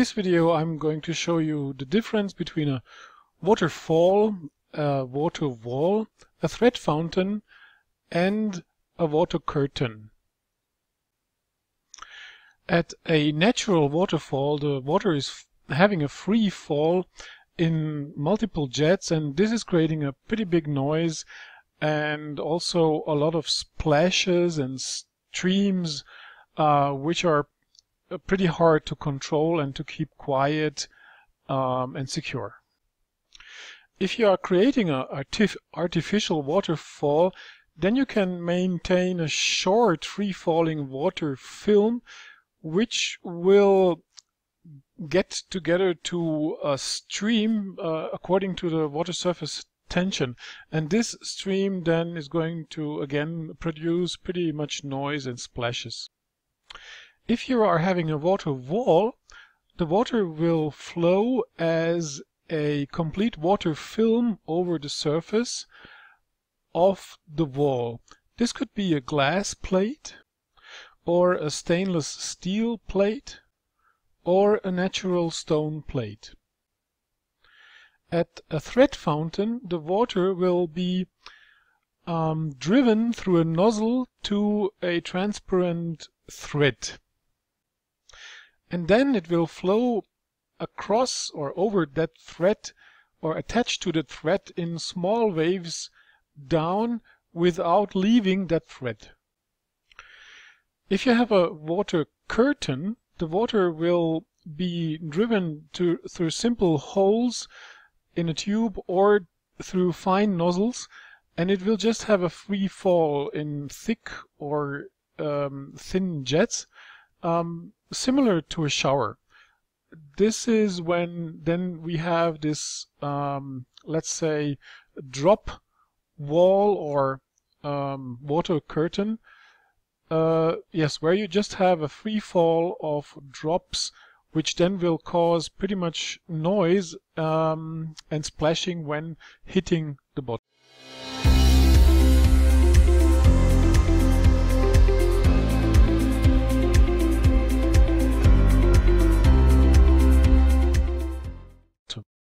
this video I'm going to show you the difference between a waterfall, a water wall, a thread fountain and a water curtain. At a natural waterfall, the water is having a free fall in multiple jets, and this is creating a pretty big noise and also a lot of splashes and streams which are pretty hard to control and to keep quiet and secure. If you are creating an artificial waterfall, then you can maintain a short free-falling water film which will get together to a stream according to the water surface tension, and this stream then is going to again produce pretty much noise and splashes. If you are having a water wall, the water will flow as a complete water film over the surface of the wall. This could be a glass plate or a stainless steel plate or a natural stone plate. At a thread fountain, the water will be driven through a nozzle to a transparent thread, and then it will flow across or over that thread or attached to the thread in small waves down without leaving that thread. If you have a water curtain, the water will be driven through simple holes in a tube or through fine nozzles, and it will just have a free fall in thick or thin jets, similar to a shower. This is when then we have this let's say drop wall or water curtain, yes, where you just have a free fall of drops which then will cause pretty much noise and splashing when hitting the bottom.